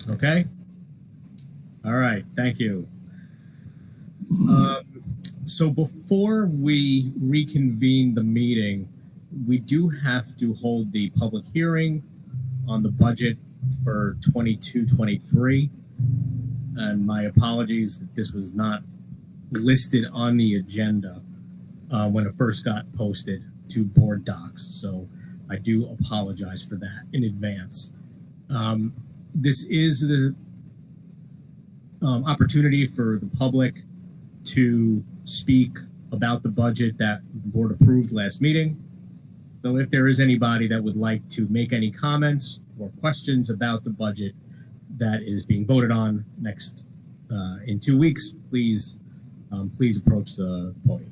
Okay. All right. Thank you. So before we reconvene the meeting, we do have to hold the public hearing on the budget for 22-23. And my apologies that this was not listed on the agenda when it first got posted to board docs. So I do apologize for that in advance. This is the opportunity for the public to speak about the budget that the board approved last meeting. So if there is anybody that would like to make any comments or questions about the budget that is being voted on next in 2 weeks, please approach the podium.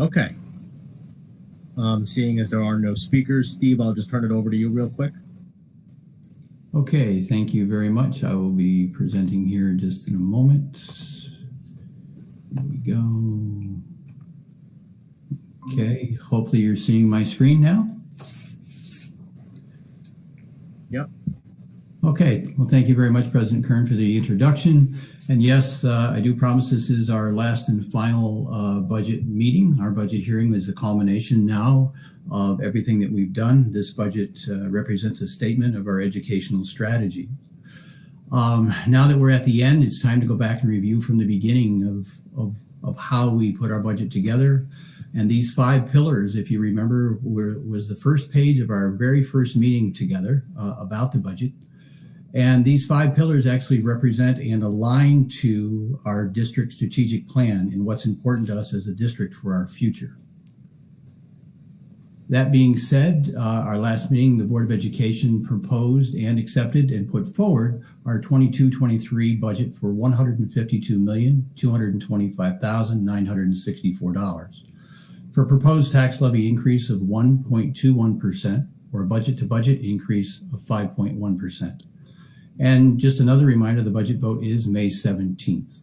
Okay. Seeing as there are no speakers, Steve, I'll just turn it over to you real quick. Okay, thank you very much. I will be presenting here just in a moment. Here we go. Okay, hopefully you're seeing my screen now. Yep. Okay, well, thank you very much, President Kern, for the introduction. And yes, I do promise this is our last and final budget meeting. Our budget hearing is a culmination now of everything that we've done. This budget represents a statement of our educational strategy. Now that we're at the end, it's time to go back and review from the beginning of how we put our budget together. And these 5 pillars, if you remember, was the first page of our very first meeting together about the budget. And these 5 pillars actually represent and align to our district strategic plan and what's important to us as a district for our future. That being said, our last meeting, the Board of Education proposed and accepted and put forward our 22-23 budget for $152,225,964 for a proposed tax levy increase of 1.21% or a budget to budget increase of 5.1%. And just another reminder, the budget vote is May 17th.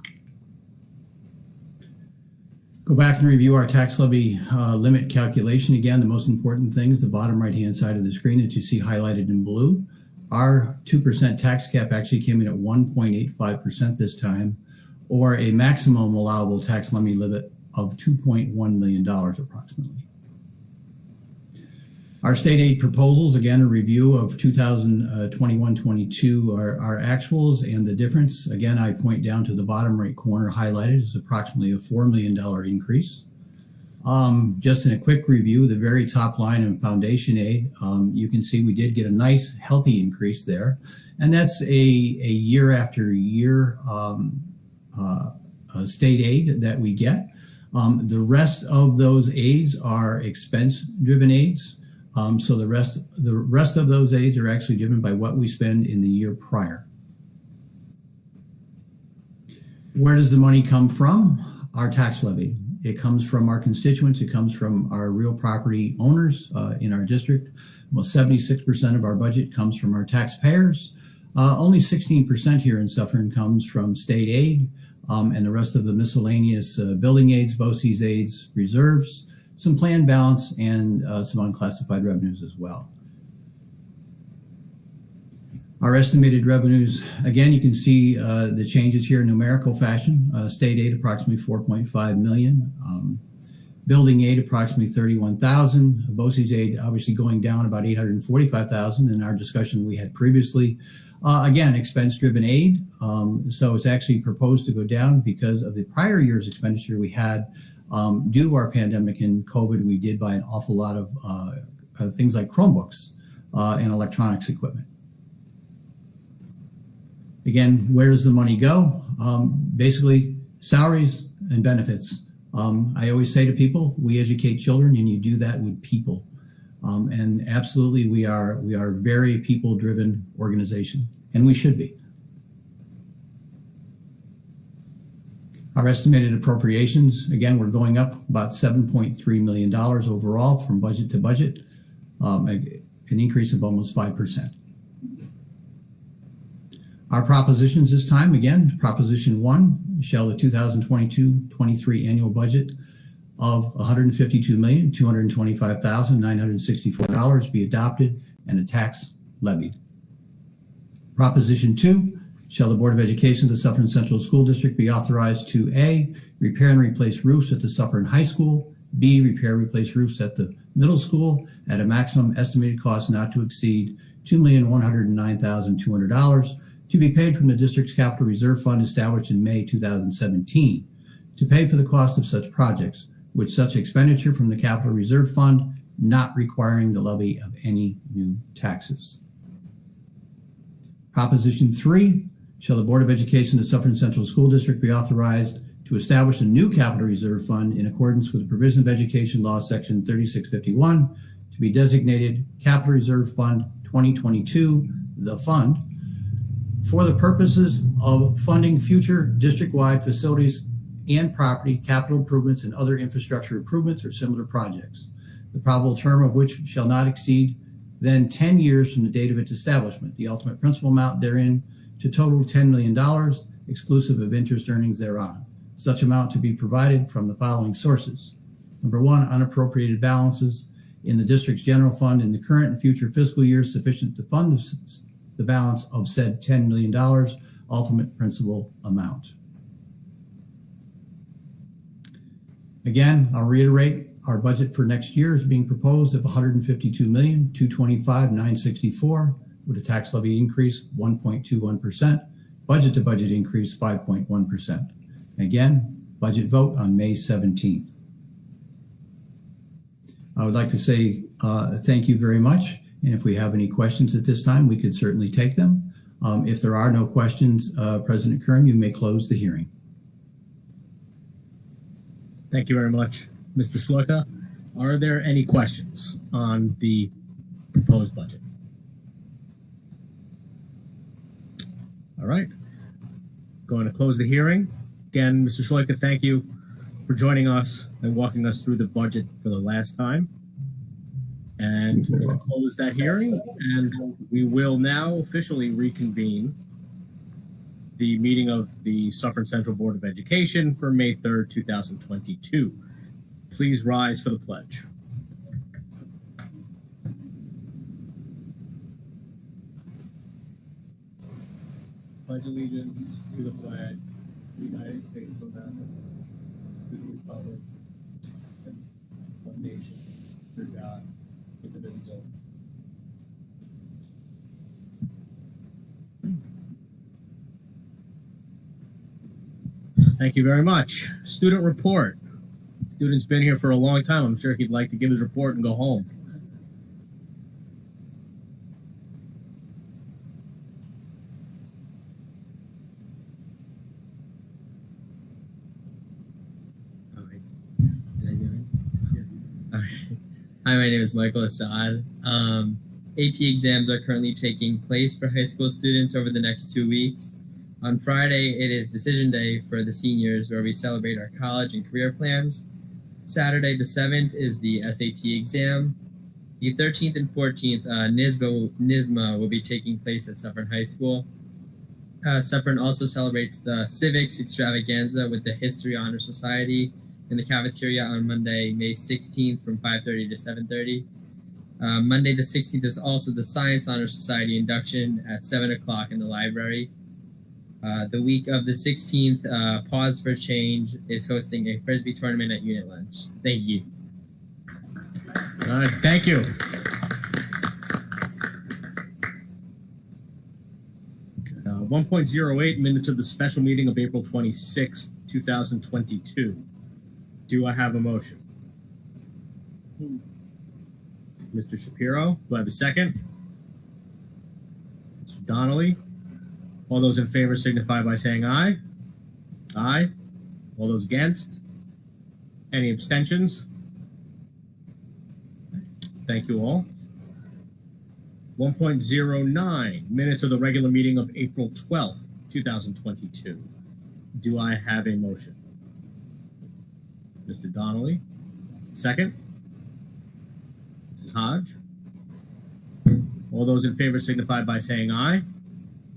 Go back and review our tax levy limit calculation. Again, the most important thing is the bottom right-hand side of the screen that you see highlighted in blue. Our 2% tax cap actually came in at 1.85% this time, or a maximum allowable tax levy limit of $2.1 million approximately. Our state aid proposals, again, a review of 2021-22 are actuals, and the difference, again, I point down to the bottom right corner highlighted is approximately a $4 million increase. Just in a quick review, the very top line in foundation aid, you can see we did get a nice healthy increase there, and that's a year after year state aid that we get. The rest of those aids are expense-driven aids. So the rest of those aids are actually driven by what we spend in the year prior. Where does the money come from? Our tax levy. It comes from our constituents. It comes from our real property owners in our district. Almost 76% of our budget comes from our taxpayers. Only 16% here in Suffern comes from state aid, and the rest of the miscellaneous building aids, BOCES aids, reserves, some planned balance, and some unclassified revenues as well. Our estimated revenues, again, you can see the changes here in numerical fashion. State aid approximately 4.5 million. Building aid approximately 31,000. BOCES aid obviously going down about 845,000 in our discussion we had previously. Again, expense-driven aid. So it's actually proposed to go down because of the prior year's expenditure we had. Due to our pandemic and COVID, we did buy an awful lot of things like Chromebooks and electronics equipment. Again, where does the money go? Basically, salaries and benefits. I always say to people, we educate children, and you do that with people. And absolutely, we are a very people-driven organization, and we should be. Our estimated appropriations, again, we're going up about $7.3 million overall from budget to budget, an increase of almost 5%. Our propositions this time, again, Proposition 1, shall the 2022-23 annual budget of $152,225,964 be adopted and a tax levied. Proposition 2, shall the Board of Education of the Suffern Central School District be authorized to A, repair and replace roofs at the Suffern High School, B, repair and replace roofs at the middle school at a maximum estimated cost not to exceed $2,109,200 to be paid from the district's capital reserve fund established in May 2017 to pay for the cost of such projects, with such expenditure from the capital reserve fund not requiring the levy of any new taxes. Proposition 3, shall the Board of Education of the Suffern Central School District be authorized to establish a new capital reserve fund in accordance with the Provision of Education Law Section 3651 to be designated Capital Reserve Fund 2022, the fund, for the purposes of funding future district-wide facilities and property, capital improvements, and other infrastructure improvements or similar projects, the probable term of which shall not exceed then 10 years from the date of its establishment, the ultimate principal amount therein to total $10 million, exclusive of interest earnings thereon. Such amount to be provided from the following sources. Number 1, unappropriated balances in the district's general fund in the current and future fiscal years sufficient to fund the balance of said $10 million ultimate principal amount. Again, I'll reiterate, our budget for next year is being proposed of $152,225,964 with a tax levy increase 1.21%, budget to budget increase 5.1%. Again, budget vote on May 17th. I would like to say thank you very much. And if we have any questions at this time, we could certainly take them. If there are no questions, President Kern, you may close the hearing. Thank you very much, Mr. Schloika. Are there any questions on the proposed budget? All right. Going to close the hearing. Again, Mr. Schloika, thank you for joining us and walking us through the budget for the last time. And we're going to close that hearing, and we will now officially reconvene the meeting of the Suffern Central Board of Education for May 3rd, 2022. Please rise for the pledge. Pledge allegiance to the flag of the United States of America, to the republic, one nation, under God, indivisible. Thank you very much. Student report. Student's been here for a long time. I'm sure he'd like to give his report and go home. Hi, my name is Michael Assad. AP exams are currently taking place for high school students over the next 2 weeks. On Friday, it is decision day for the seniors, where we celebrate our college and career plans. Saturday, the 7th, is the SAT exam. The 13th and 14th, NISMA will be taking place at Suffern High School. Suffern also celebrates the Civics Extravaganza with the History Honor Society in the cafeteria on Monday, May 16th from 5:30 to 7:30. Monday the 16th is also the Science Honor Society induction at 7 o'clock in the library. The week of the 16th, Pause for Change is hosting a Frisbee tournament at Unit Lunch. Thank you. All right, thank you. 1.08 minutes of the special meeting of April 26, 2022. Do I have a motion? Mr. Shapiro, do I have a second? Mr. Donnelly? All those in favor signify by saying aye. Aye. All those against? Any abstentions? Thank you all. 1.09 minutes of the regular meeting of April 12th, 2022. Do I have a motion? Mr. Donnelly, second. Mrs. Hodge. All those in favor signify by saying aye.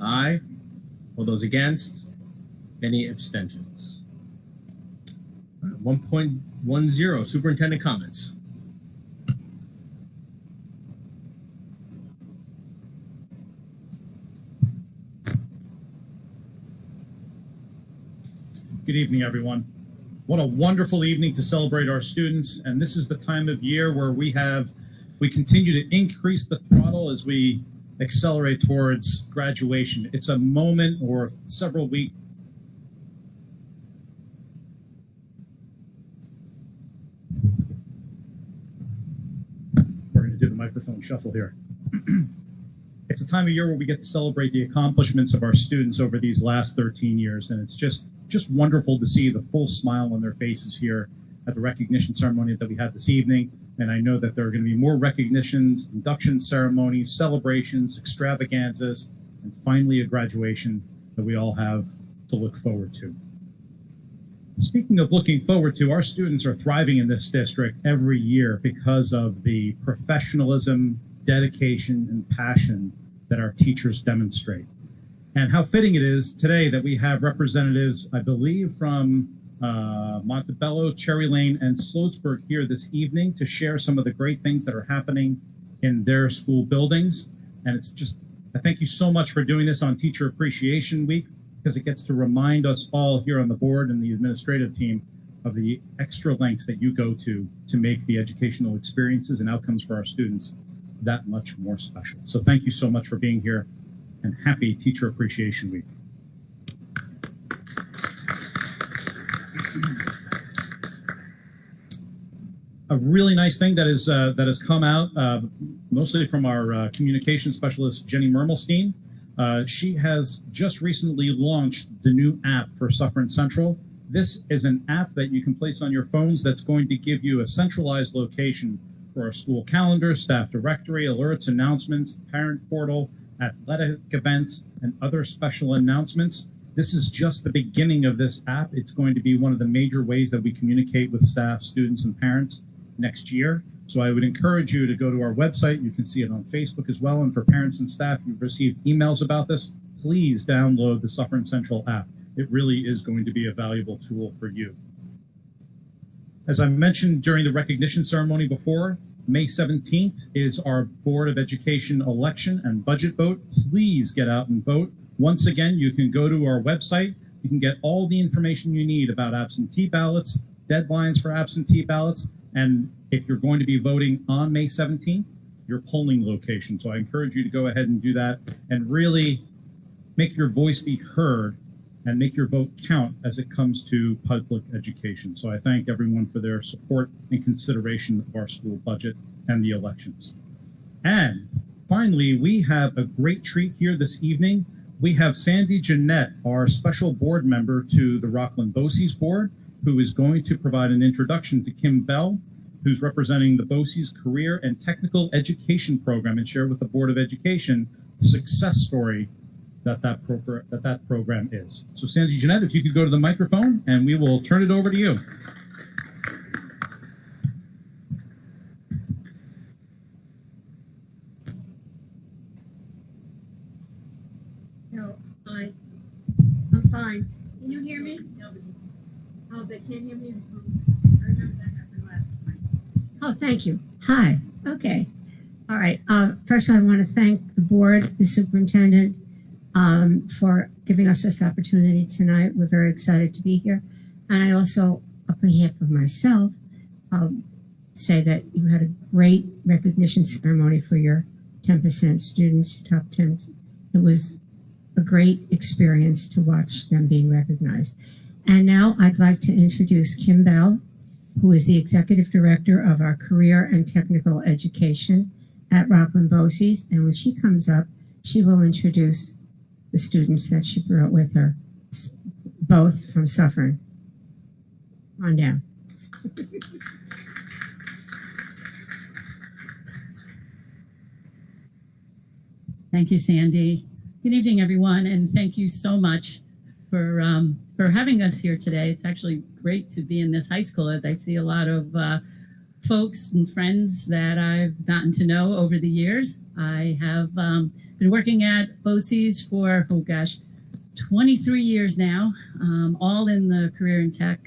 Aye. All those against? Any abstentions? 1.10, Superintendent Comments. Good evening, everyone. What a wonderful evening to celebrate our students. And this is the time of year where we continue to increase the throttle as we accelerate towards graduation. It's a moment or several weeks. We're going to do the microphone shuffle here. It's a time of year where we get to celebrate the accomplishments of our students over these last 13 years. And it's just wonderful to see the full smile on their faces here at the recognition ceremony that we had this evening. And I know that there are going to be more recognitions, induction ceremonies, celebrations, extravaganzas, and finally a graduation that we all have to look forward to. Speaking of looking forward to, our students are thriving in this district every year because of the professionalism, dedication, and passion that our teachers demonstrate. And how fitting it is today that we have representatives, I believe, from Montebello, Cherry Lane, and Sloatsburg here this evening to share some of the great things that are happening in their school buildings. And it's just, I thank you so much for doing this on Teacher Appreciation Week, because it gets to remind us all here on the board and the administrative team of the extra lengths that you go to make the educational experiences and outcomes for our students that much more special. So thank you so much for being here, and happy Teacher Appreciation Week. A really nice thing that has come out, mostly from our communication specialist, Jenny Mermelstein. She has just recently launched the new app for Suffern Central. This is an app that you can place on your phones that's going to give you a centralized location for our school calendar, staff directory, alerts, announcements, parent portal, athletic events, and other special announcements. This is just the beginning of this app. It's going to be one of the major ways that we communicate with staff, students, and parents next year. So I would encourage you to go to our website. You can see it on Facebook as well. And for parents and staff, you've received emails about this. Please download the Suffern Central app. It really is going to be a valuable tool for you. As I mentioned during the recognition ceremony before, May 17th is our Board of Education election and budget vote. Please get out and vote. Once again, you can go to our website. You can get all the information you need about absentee ballots, deadlines for absentee ballots, and if you're going to be voting on May 17th, your polling location. So I encourage you to go ahead and do that and really make your voice be heard and make your vote count as it comes to public education. So I thank everyone for their support and consideration of our school budget and the elections. And finally, we have a great treat here this evening. We have Sandy Jeanette, our special board member to the Rockland BOCES board, who is going to provide an introduction to Kim Bell, who's representing the BOCES Career and Technical Education Program, and share with the Board of Education the success story that program is. So Sandy Jeanette, if you could go to the microphone, and we will turn it over to you. No, I'm fine. Can you hear me? Oh, they can't hear me? I remember that happened last time. Oh, thank you. Hi. Okay. All right. First, I want to thank the board, the superintendent, for giving us this opportunity tonight. We're very excited to be here. And I also, on behalf of myself, say that you had a great recognition ceremony for your 10% students, your top 10. It was a great experience to watch them being recognized. And now I'd like to introduce Kim Bell, who is the Executive Director of our Career and Technical Education at Rockland BOCES. And when she comes up, she will introduce the students that she brought with her, both from Suffern. Come on down. Thank you, Sandy. Good evening, everyone, and thank you so much for having us here today. It's actually great to be in this high school, as I see a lot of folks and friends that I've gotten to know over the years. I have been working at BOCES for, 23 years now, all in the career and tech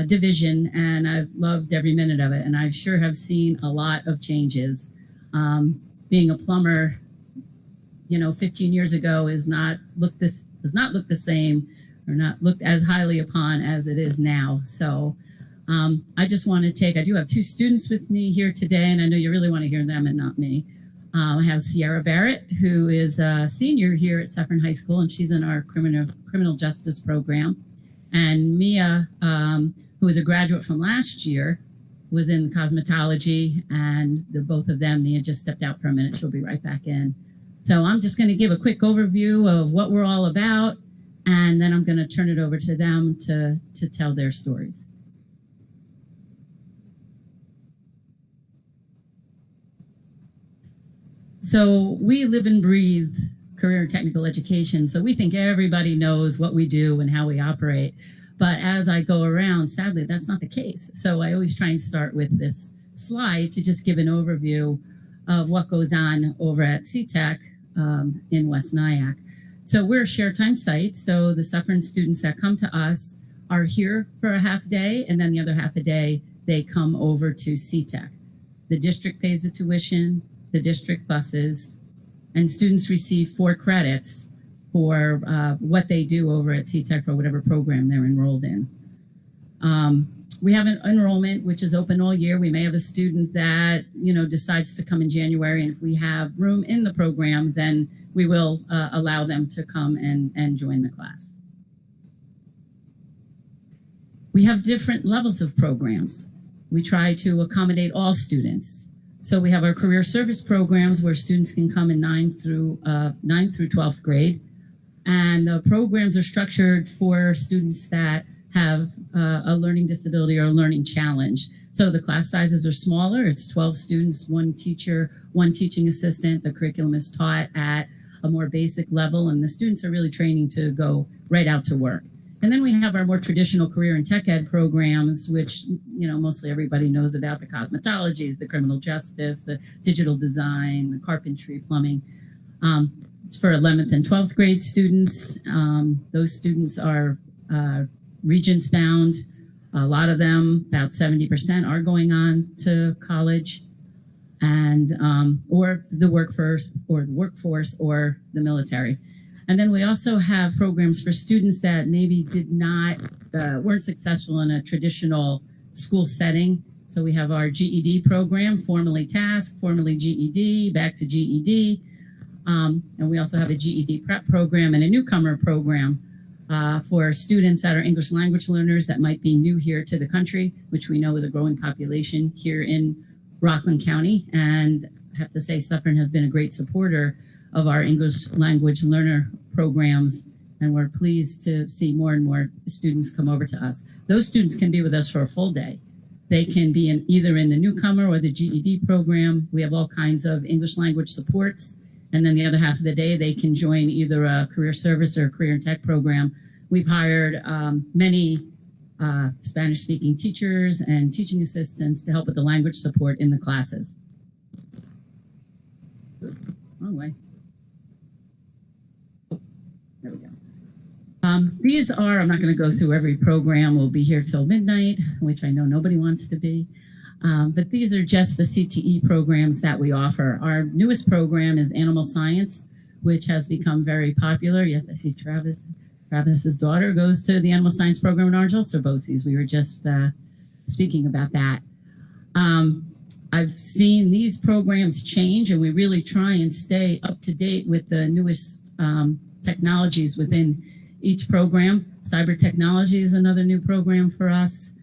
division, and I've loved every minute of it. And I sure have seen a lot of changes. Being a plumber, 15 years ago does not look the same, or not looked as highly upon as it is now. So I just want to I do have two students with me here today, and I know you really want to hear them and not me. I have Sierra Barrett, who is a senior here at Suffern High School, and she's in our criminal justice program. And Mia, who is a graduate from last year, was in cosmetology, and the both of them, Mia just stepped out for a minute. She'll be right back in. So I'm just going to give a quick overview of what we're all about, and then I'm going to turn it over to them to tell their stories. So we live and breathe career and technical education. So we think everybody knows what we do and how we operate. But as I go around, sadly, that's not the case. So I always try and start with this slide to just give an overview of what goes on over at CTEC in West Nyack. So we're a share time site. So the Suffern students that come to us are here for a half day, and then the other half a day, they come over to CTEC. The district pays the tuition, the district buses, and students receive 4 credits for what they do over at CTEC for whatever program they're enrolled in. We have an enrollment which is open all year. We may have a student that decides to come in January, and if we have room in the program, then we will allow them to come and join the class. We have different levels of programs. We try to accommodate all students. So we have our career service programs where students can come in 9th through 12th grade. And the programs are structured for students that have a learning disability or a learning challenge. So the class sizes are smaller. It's 12 students, 1 teacher, 1 teaching assistant. The curriculum is taught at a more basic level, and the students are really training to go right out to work. And then we have our more traditional career and tech ed programs, which mostly everybody knows about: the cosmetologies, the criminal justice, the digital design, the carpentry, plumbing. It's for 11th and 12th grade students. Those students are Regents bound. A lot of them, about 70%, are going on to college, and or the workforce, or the military. And then we also have programs for students that maybe weren't successful in a traditional school setting. So we have our GED program, formerly TASC, formerly GED, back to GED. And we also have a GED prep program and a newcomer program for students that are English language learners that might be new here to the country, which we know is a growing population here in Rockland County. And I have to say, Suffern has been a great supporter of our English language learner programs, and we're pleased to see more and more students come over to us. Those students can be with us for a full day. They can be either in the newcomer or the GED program. We have all kinds of English language supports. And then the other half of the day, they can join either a career service or a career and tech program. We've hired many Spanish-speaking teachers and teaching assistants to help with the language support in the classes. Wrong way. There we go. These are, I'm not going to go through every program. We'll be here till midnight, which I know nobody wants to be. But these are just the CTE programs that we offer. Our newest program is Animal Science, which has become very popular. Yes, I see Travis. Travis's daughter goes to the Animal Science program in Orange Ulster BOCES. We were just speaking about that. I've seen these programs change, and we really try and stay up to date with the newest technologies within each program. Cyber technology is another new program for us.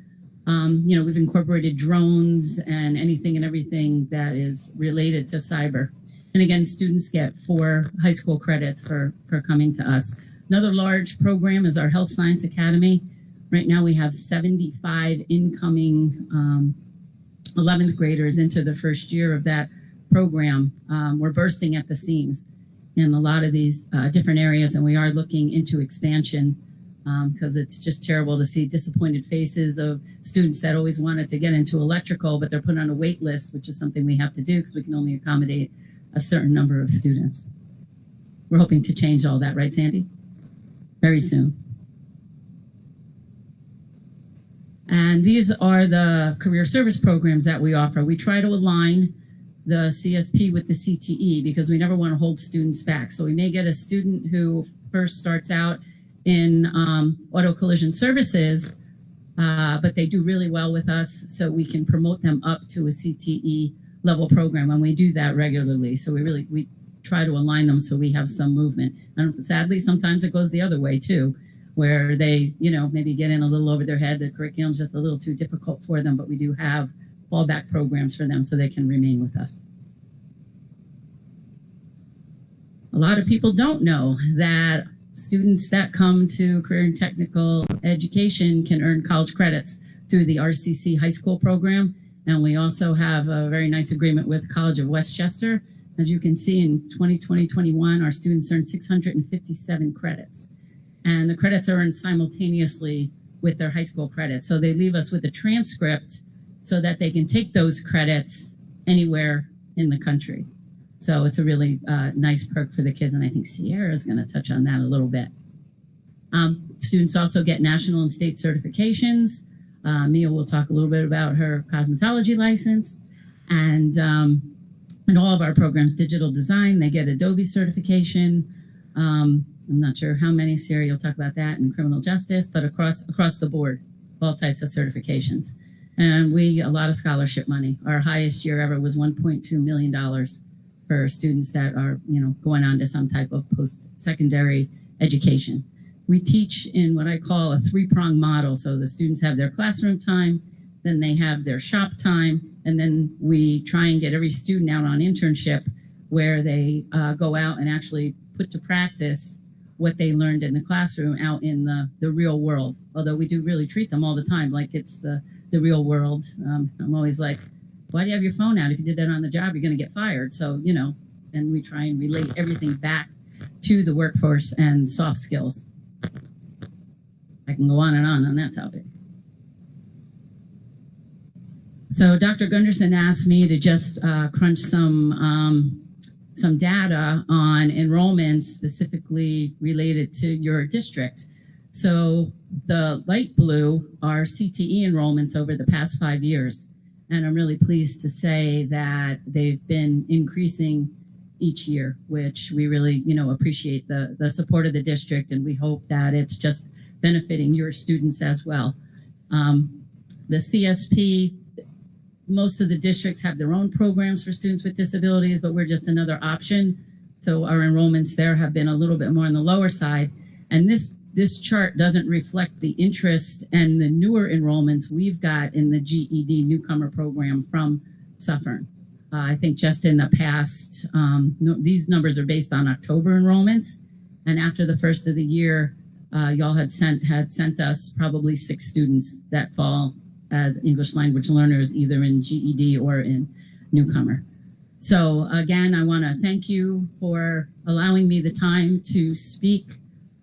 We've incorporated drones and anything and everything that is related to cyber. And again, students get 4 high school credits for coming to us. Another large program is our Health Science Academy. Right now we have 75 incoming 11th graders into the first year of that program. We're bursting at the seams in a lot of these different areas, and we are looking into expansion because it's just terrible to see disappointed faces of students that always wanted to get into electrical, but they're put on a wait list, which is something we have to do because we can only accommodate a certain number of students. We're hoping to change all that, right, Sandy? Very soon. And these are the career service programs that we offer. We try to align the CSP with the CTE because we never want to hold students back. So we may get a student who first starts out in auto collision services, but they do really well with us, so we can promote them up to a CTE level program, and we do that regularly. So we try to align them so we have some movement. And sadly, sometimes it goes the other way too, where they, maybe get in a little over their head. The curriculum's just a little too difficult for them, but we do have fallback programs for them so they can remain with us. A lot of people don't know that students that come to career and technical education can earn college credits through the RCC high school program. And we also have a very nice agreement with College of Westchester. As you can see, in 2020-21, our students earned 657 credits. And the credits are earned simultaneously with their high school credits. So they leave us with a transcript so that they can take those credits anywhere in the country. So it's a really nice perk for the kids, and I think Sierra is going to touch on that a little bit. Students also get national and state certifications. Mia will talk a little bit about her cosmetology license, and in all of our programs, digital design, they get Adobe certification. I'm not sure how many, Sierra, you'll talk about that, in criminal justice, but across the board, all types of certifications. And a lot of scholarship money. Our highest year ever was $1.2 million for students that are, going on to some type of post-secondary education. We teach in what I call a three-pronged model. So the students have their classroom time, then they have their shop time, and then we try and get every student out on internship where they go out and actually put to practice what they learned in the classroom out in the real world. Although we do really treat them all the time like it's the real world. I'm always like, why do you have your phone out? If you did that on the job, you're going to get fired. So, and we try and relate everything back to the workforce and soft skills. I can go on that topic. So Dr. Gunderson asked me to just crunch some data on enrollments specifically related to your district. So the light blue are CTE enrollments over the past 5 years. And I'm really pleased to say that they've been increasing each year, which we really, appreciate the support of the district, and we hope that it's just benefiting your students as well. The CSP, most of the districts have their own programs for students with disabilities, but we're just another option. So our enrollments there have been a little bit more on the lower side. And this chart doesn't reflect the interest and the newer enrollments we've got in the GED newcomer program from Suffern. I think just in the past, these numbers are based on October enrollments. And after the first of the year, y'all had sent us probably 6 students that fall as English language learners, either in GED or in newcomer. So again, I want to thank you for allowing me the time to speak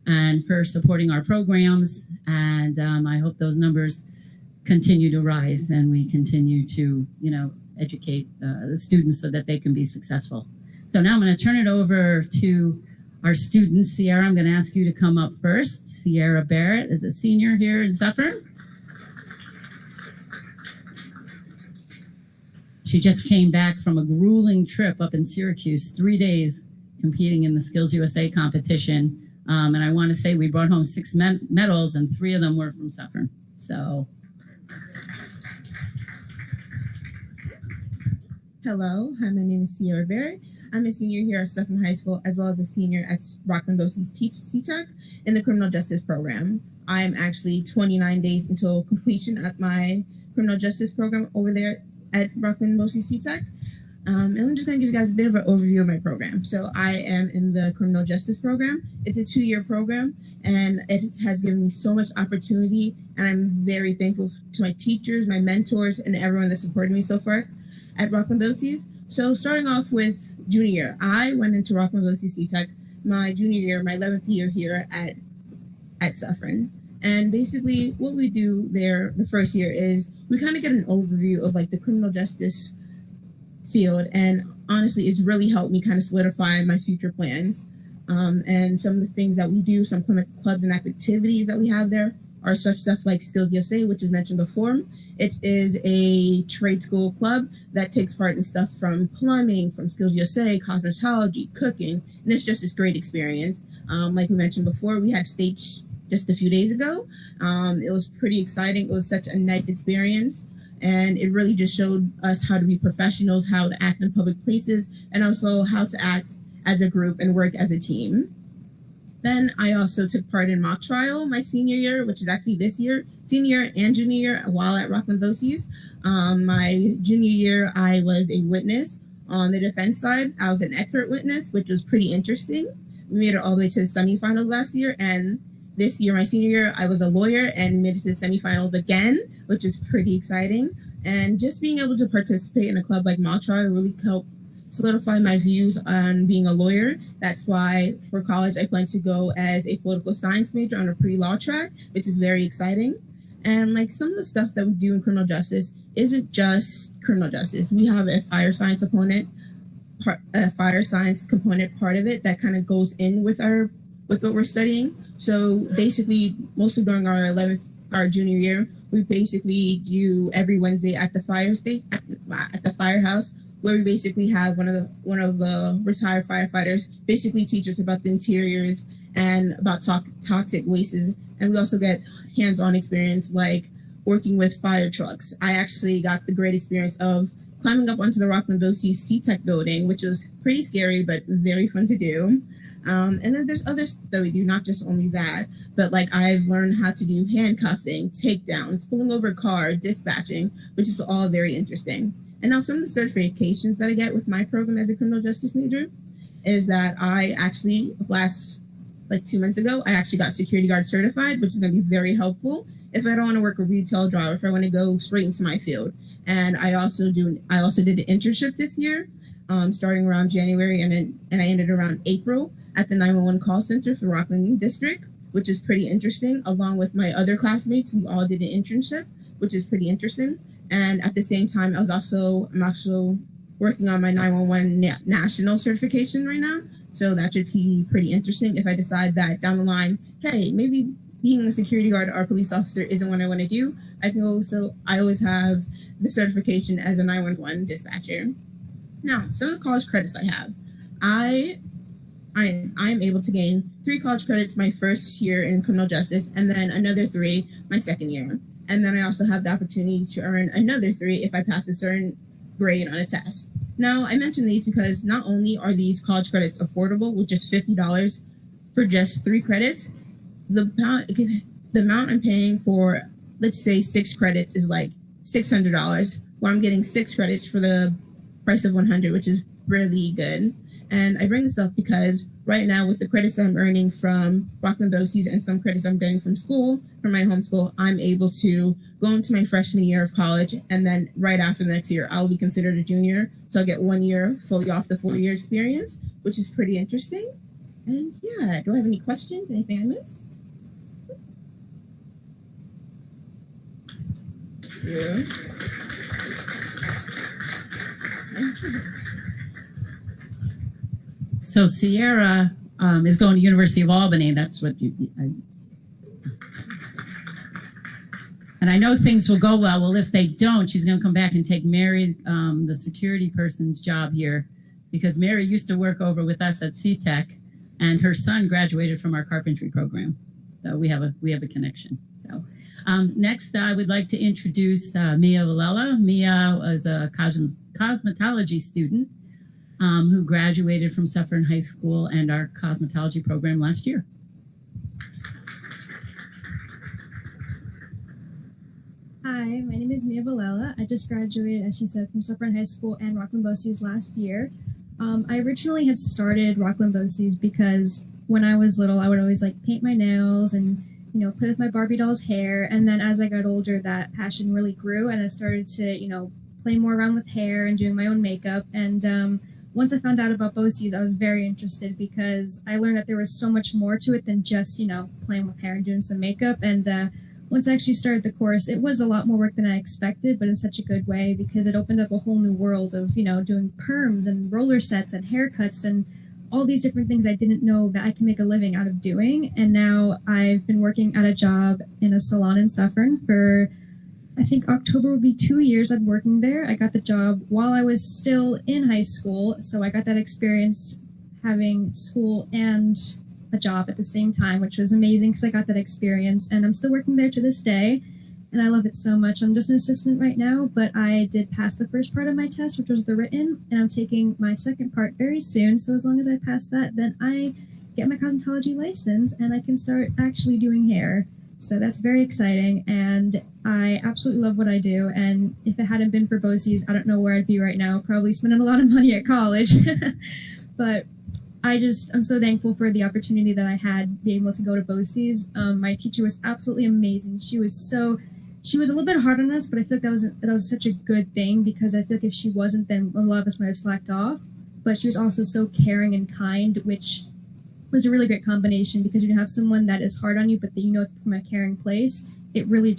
and for supporting our programs. And I hope those numbers continue to rise and we continue to, educate the students so that they can be successful. So now I'm going to turn it over to our students. Sierra, I'm going to ask you to come up first. Sierra Barrett is a senior here in Suffern. She just came back from a grueling trip up in Syracuse, 3 days competing in the Skills USA competition. And I want to say we brought home 6 medals, and 3 of them were from Suffern. So. Hello, hi, my name is Sierra Barrett. I'm a senior here at Suffern High School, as well as a senior at Rockland BOCES CTEC in the criminal justice program. I am actually 29 days until completion of my criminal justice program over there at Rockland BOCES CTEC. And I'm just going to give you guys a bit of an overview of my program. So I am in the criminal justice program. It's a 2-year program, and it has given me so much opportunity, and I'm very thankful to my teachers, my mentors, and everyone that supported me so far at Rockland BOCES. So starting off with junior year, I went into Rockland BOCES CTEC my junior year, my 11th year here at Suffern. And basically what we do there the first year is we kind of get an overview of like the criminal justice field, and honestly it's really helped me kind of solidify my future plans, and some of the things that we do, some clubs and activities that we have there. are such stuff like Skills USA, which is mentioned before. It is a trade school club that takes part in stuff from plumbing, from Skills USA, cosmetology, cooking, and it's just this great experience. Like we mentioned before, we had state just a few days ago. It was pretty exciting. It was such a nice experience. And it really just showed us how to be professionals, how to act in public places, and also how to act as a group and work as a team. Then I also took part in mock trial my senior year, which is actually this year, senior and junior year, while at Rockland BOCES. My junior year, I was a witness on the defense side. I was an expert witness, which was pretty interesting. We made it all the way to the semifinals last year, and this year, my senior year, I was a lawyer and made it to the semifinals again, which is pretty exciting. And just being able to participate in a club like mock trial really helped solidify my views on being a lawyer. That's why for college, I plan to go as a political science major on a pre-law track, which is very exciting. And like some of the stuff that we do in criminal justice isn't just criminal justice. We have a fire science component part of it that kind of goes in with what we're studying. So basically, mostly during our junior year, we basically do every Wednesday at the firehouse, where we basically have one of the retired firefighters basically teach us about the interiors and about toxic wastes. And we also get hands-on experience like working with fire trucks. I actually got the great experience of climbing up onto the Rockland BOCES CTech building, which was pretty scary, but very fun to do. And then there's other stuff that we do, not just only that, but like I've learned how to do handcuffing, takedowns, pulling over a car, dispatching, which is all very interesting. And now some of the certifications that I get with my program as a criminal justice major is that I actually, 2 months ago, I actually got security guard certified, which is going to be very helpful if I don't want to work a retail job, if I want to go straight into my field. And I also did an internship this year, starting around January, and I ended around April at the 911 call center for Rockland District, which is pretty interesting. Along with my other classmates, we all did an internship, which is pretty interesting. And at the same time, I'm also working on my 911 national certification right now. So that should be pretty interesting if I decide that down the line, hey, maybe being a security guard or a police officer isn't what I want to do. I always have the certification as a 911 dispatcher. Now, some of the college credits I have. I'm able to gain 3 college credits my first year in criminal justice, and then another 3 my second year. And then I also have the opportunity to earn another 3 if I pass a certain grade on a test. Now, I mention these because not only are these college credits affordable with just $50 for just 3 credits, the amount I'm paying for, let's say 6 credits is like $600, where I'm getting 6 credits for the price of 100, which is really good. And I bring this up because right now with the credits that I'm earning from Rockland BOCES and some credits I'm getting from school, from my home school, I'm able to go into my freshman year of college. And then right after the next year, I'll be considered a junior. So I'll get 1 year fully off the 4-year experience, which is pretty interesting. And yeah, do I have any questions? Anything I missed? Yeah. So Sierra is going to University of Albany. That's what and I know things will go well. Well, if they don't, she's going to come back and take Mary, the security person's job here, because Mary used to work over with us at CTech, and her son graduated from our carpentry program. So we have a connection. So next, I would like to introduce Mia Villela. Mia was a cosmetology student who graduated from Suffern High School and our cosmetology program last year. Hi, my name is Mia Villela. I just graduated, as she said, from Suffern High School and Rockland BOCES last year. I originally had started Rockland BOCES because when I was little, I would always like paint my nails and play with my Barbie doll's hair. And then as I got older, that passion really grew, and I started to play more around with hair and doing my own makeup. And once I found out about BOCES, I was very interested because I learned that there was so much more to it than just playing with hair and doing some makeup. And once I actually started the course, it was a lot more work than I expected, but in such a good way, because it opened up a whole new world of doing perms and roller sets and haircuts and all these different things I didn't know that I can make a living out of doing. And now I've been working at a job in a salon in Suffern for, I think October would be 2 years I'm working there. I got the job while I was still in high school. So I got that experience having school and a job at the same time, which was amazing because I got that experience. And I'm still working there to this day. And I love it so much. I'm just an assistant right now, but I did pass the first part of my test, which was the written, and I'm taking my second part very soon. So as long as I pass that, then I get my cosmetology license and I can start actually doing hair. So that's very exciting, and I absolutely love what I do. And if it hadn't been for BOCES, I don't know where I'd be right now, probably spending a lot of money at college. But I'm so thankful for the opportunity that I had being able to go to BOCES. My teacher was absolutely amazing. She was a little bit hard on us, but I feel like that was such a good thing, because I feel like if she wasn't, then a lot of us might have slacked off. But she was also so caring and kind, which was a really great combination, because when you have someone that is hard on you, but you know it's from a caring place, it really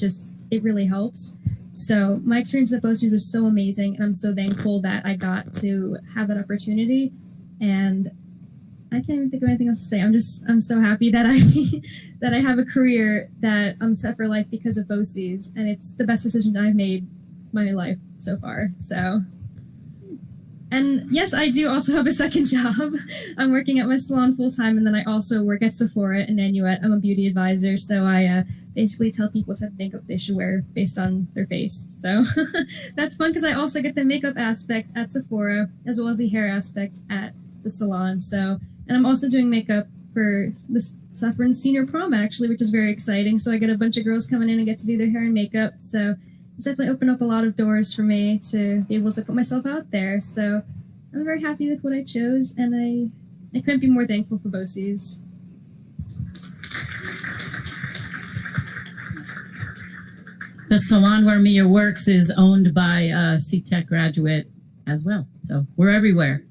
helps. So my experience at BOCES was so amazing, and I'm so thankful that I got to have that opportunity. And I can't even think of anything else to say. I'm so happy that I have a career that I'm set for life because of BOCES, and it's the best decision I've made my life so far. So, and yes, I do also have a second job. I'm working at my salon full time, and then I also work at Sephora and Nanuet. I'm a beauty advisor, so I basically tell people what type of makeup they should wear based on their face. So that's fun, because I also get the makeup aspect at Sephora as well as the hair aspect at the salon. So. And I'm also doing makeup for the Suffern Senior Prom, actually, which is very exciting. So I get a bunch of girls coming in and get to do their hair and makeup. So it's definitely opened up a lot of doors for me to be able to put myself out there. So I'm very happy with what I chose, and I couldn't be more thankful for BOCES. The salon where Mia works is owned by a CTech graduate as well. So we're everywhere.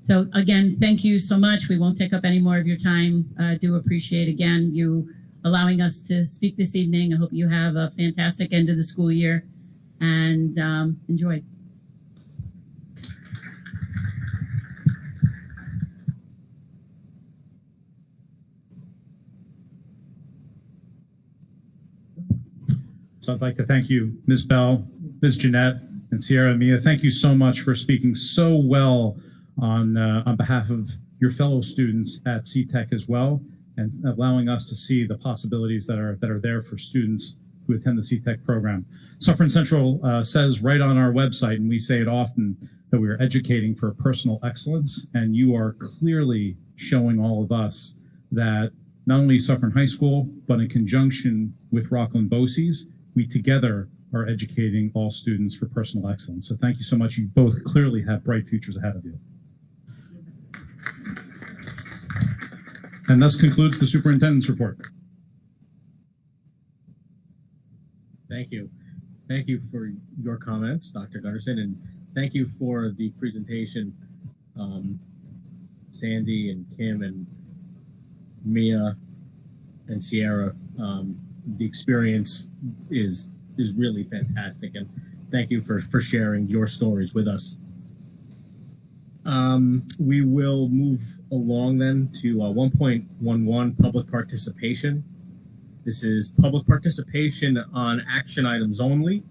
So again, thank you so much. We won't take up any more of your time. I do appreciate, again, you allowing us to speak this evening. I hope you have a fantastic end of the school year, and enjoy. So I'd like to thank you, Ms. Bell, Ms. Jeanette, and Sierra and Mia. Thank you so much for speaking so well on behalf of your fellow students at CTech as well, and allowing us to see the possibilities that are there for students who attend the CTech program. Suffern Central says right on our website, and we say it often, that we are educating for personal excellence, and you are clearly showing all of us that not only Suffern High School, but in conjunction with Rockland BOCES, we together are educating all students for personal excellence. So thank you so much. You both clearly have bright futures ahead of you. And thus concludes the superintendent's report. Thank you. Thank you for your comments, Dr. Gunderson, and thank you for the presentation, Sandy and Kim and Mia and Sierra. The experience is really fantastic, and thank you for sharing your stories with us. We will move along then to 1.11, public participation. This is public participation on action items only.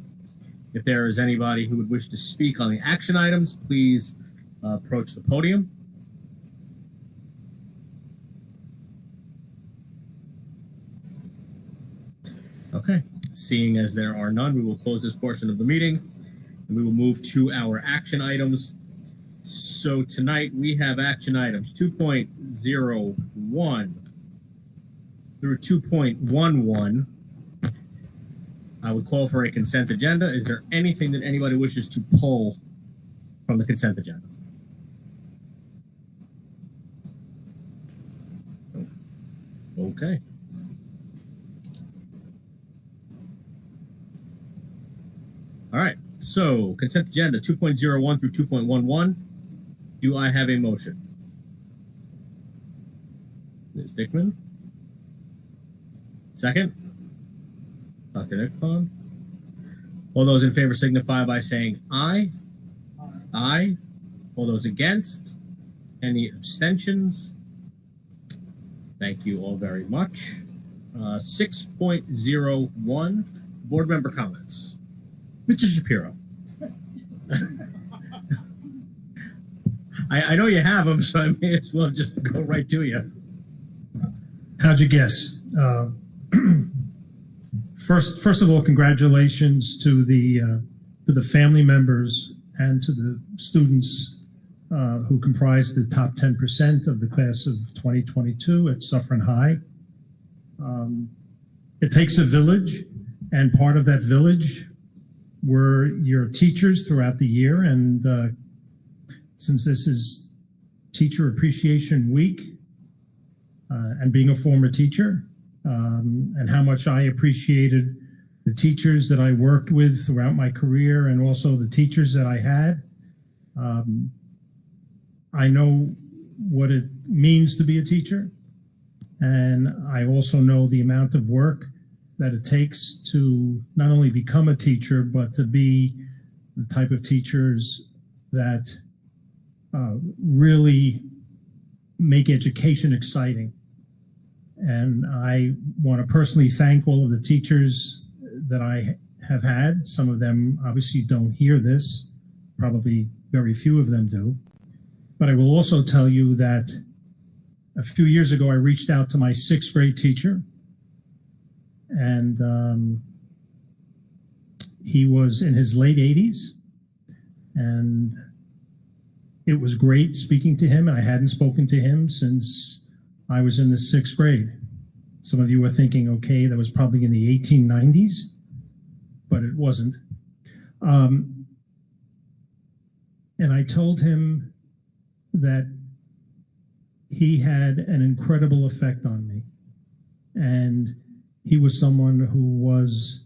If there is anybody who would wish to speak on the action items, please approach the podium. Okay, seeing as there are none, we will close this portion of the meeting, and we will move to our action items. So tonight we have action items 2.01 through 2.11. I would call for a consent agenda. Is there anything that anybody wishes to pull from the consent agenda? Okay. All right. So consent agenda 2.01 through 2.11. Do I have a motion? Ms. Dickman? Second? Dr. Nickpon? All those in favor signify by saying aye. Aye. All those against? Any abstentions? Thank you all very much. 6.01, board member comments. Mr. Shapiro. I know you have them, so I may as well just go right to you. How'd you guess? First of all, congratulations to the family members and to the students who comprise the top 10% of the class of 2022 at Suffern High. It takes a village, and part of that village were your teachers throughout the year. And since this is Teacher Appreciation Week, and being a former teacher, and how much I appreciated the teachers that I worked with throughout my career and also the teachers that I had, I know what it means to be a teacher. And I also know the amount of work that it takes to not only become a teacher, but to be the type of teachers that really make education exciting. And I want to personally thank all of the teachers that I have had. Some of them obviously don't hear this, probably very few of them do. But I will also tell you that a few years ago, I reached out to my 6th grade teacher, and he was in his late 80s, and it was great speaking to him. And I hadn't spoken to him since I was in the 6th grade. Some of you are thinking, okay, that was probably in the 1890s, but it wasn't. And I told him that he had an incredible effect on me. And he was someone who was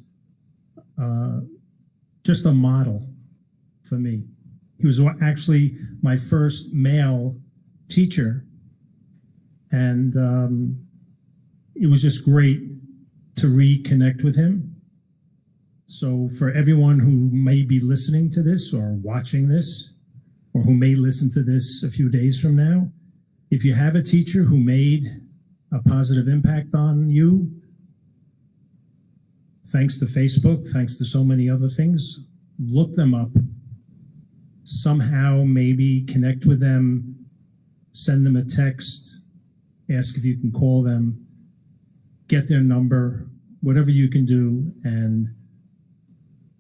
just a model for me. He was actually my first male teacher. And it was just great to reconnect with him. So for everyone who may be listening to this or watching this, or who may listen to this a few days from now, if you have a teacher who made a positive impact on you, thanks to Facebook, thanks to so many other things, look them up. Somehow maybe connect with them, send them a text, ask if you can call them, get their number, whatever you can do, and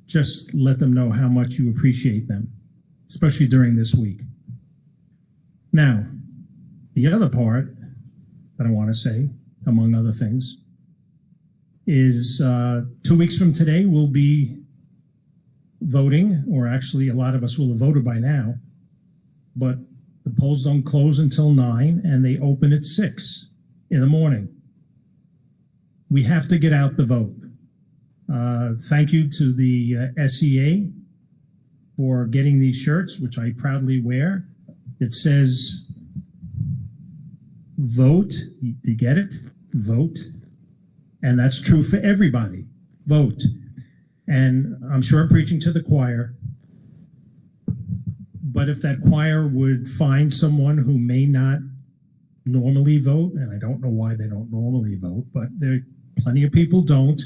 just let them know how much you appreciate them, especially during this week. Now, the other part that I want to say, among other things, is 2 weeks from today we'll be voting, or actually a lot of us will have voted by now, but the polls don't close until 9 and they open at 6 in the morning. We have to get out the vote. Thank you to the SEA for getting these shirts, which I proudly wear. It says, vote. You get it? Vote. And that's true for everybody. Vote. And I'm sure I'm preaching to the choir, but if that choir would find someone who may not normally vote, and I don't know why they don't normally vote, but there are plenty of people don't.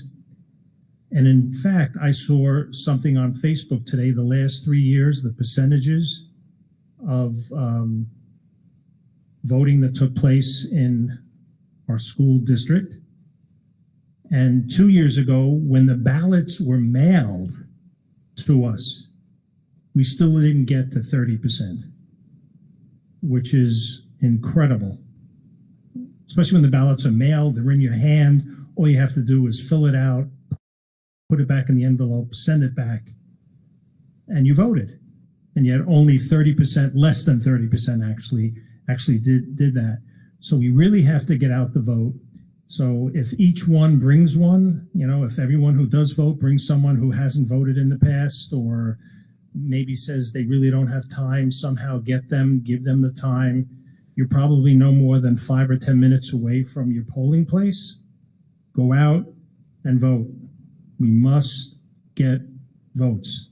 And in fact, I saw something on Facebook today, the last 3 years, the percentages of voting that took place in our school district. And 2 years ago, when the ballots were mailed to us, we still didn't get to 30%, which is incredible. Especially when the ballots are mailed, they're in your hand. All you have to do is fill it out, put it back in the envelope, send it back, and you voted. And yet only 30%, less than 30% actually did that. So we really have to get out the vote. So if each one brings one, you know, if everyone who does vote brings someone who hasn't voted in the past, or maybe says they really don't have time, somehow get them, give them the time. You're probably no more than 5 or 10 minutes away from your polling place. Go out and vote. We must get votes.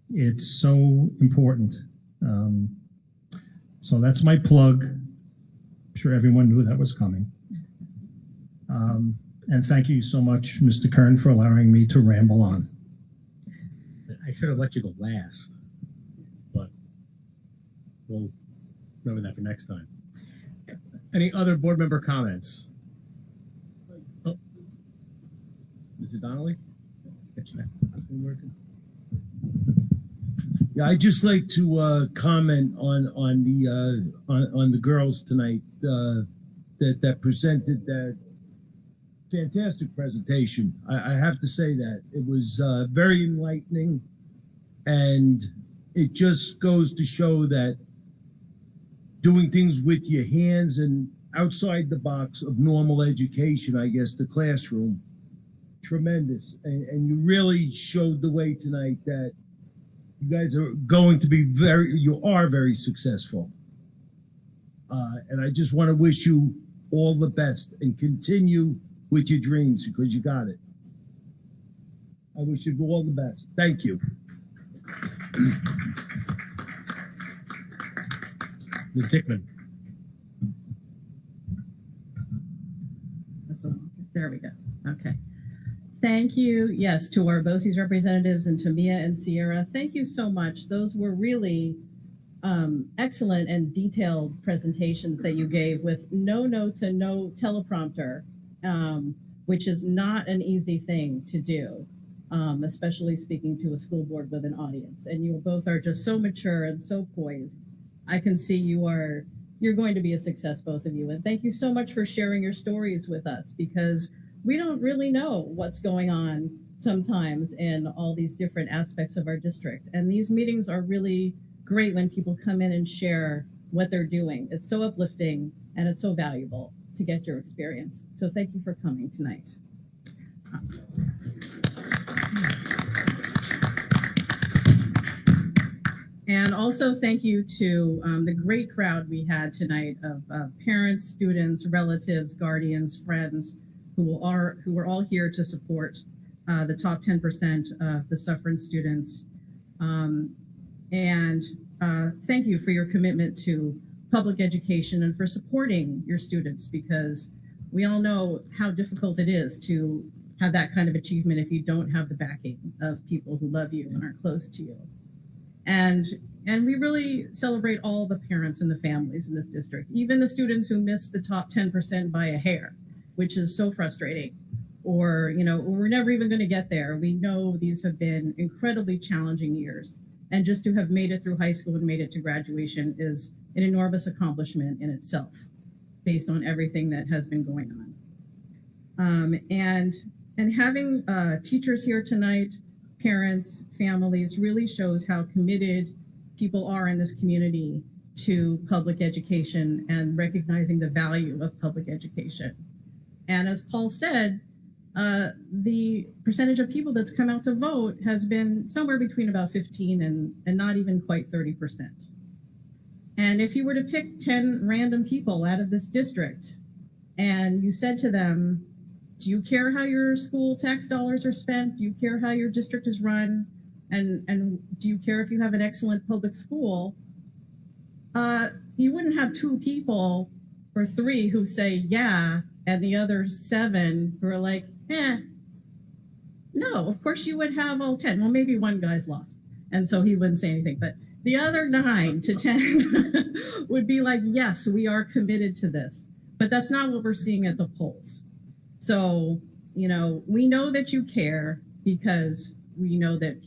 It's so important. So that's my plug. I'm sure everyone knew that was coming. And thank you so much, Mr. Kern, for allowing me to ramble on. I should have let you go last, but we'll remember that for next time. Any other board member comments? Oh, Mr. Donnelly? Yeah, I'd just like to comment on the girls tonight that presented that fantastic presentation. I have to say that it was very enlightening, and it just goes to show that doing things with your hands and outside the box of normal education, I guess, the classroom, tremendous. And you really showed the way tonight that you guys are going to be you are very successful. And I just want to wish you all the best and continue with your dreams, because you got it. I wish you all the best. Thank you. Ms. Dickman. There we go. Okay. Thank you. Yes, to our BOCES representatives and to Mia and Sierra, thank you so much. Those were really excellent and detailed presentations that you gave with no notes and no teleprompter, which is not an easy thing to do, especially speaking to a school board with an audience. And you both are just so mature and so poised. I can see you're going to be a success, both of you. And thank you so much for sharing your stories with us, because we don't really know what's going on sometimes in all these different aspects of our district. And these meetings are really great when people come in and share what they're doing. It's so uplifting and it's so valuable to get your experience. So thank you for coming tonight. And also thank you to the great crowd we had tonight of parents, students, relatives, guardians, friends, who are all here to support the top 10% of the Suffern students. And thank you for your commitment to public education and for supporting your students, because we all know how difficult it is to have that kind of achievement if you don't have the backing of people who love you and are close to you. And we really celebrate all the parents and the families in this district, even the students who miss the top 10% by a hair, which is so frustrating. Or, we're never even going to get there. We know these have been incredibly challenging years. And just to have made it through high school and made it to graduation is an enormous accomplishment in itself, based on everything that has been going on. And having teachers here tonight, parents, families, really shows how committed people are in this community to public education and recognizing the value of public education. And as Paul said, the percentage of people that's come out to vote has been somewhere between about 15 and not even quite 30%. And if you were to pick 10 random people out of this district and you said to them, do you care how your school tax dollars are spent? Do you care how your district is run? And do you care if you have an excellent public school? You wouldn't have 2 people or 3 who say, yeah, and the other 7 who are like, no, of course you would have all 10. Well, maybe one guy's lost, and so he wouldn't say anything. But the other 9 to 10 would be like, yes, we are committed to this. But that's not what we're seeing at the polls. So, we know that you care, because we know that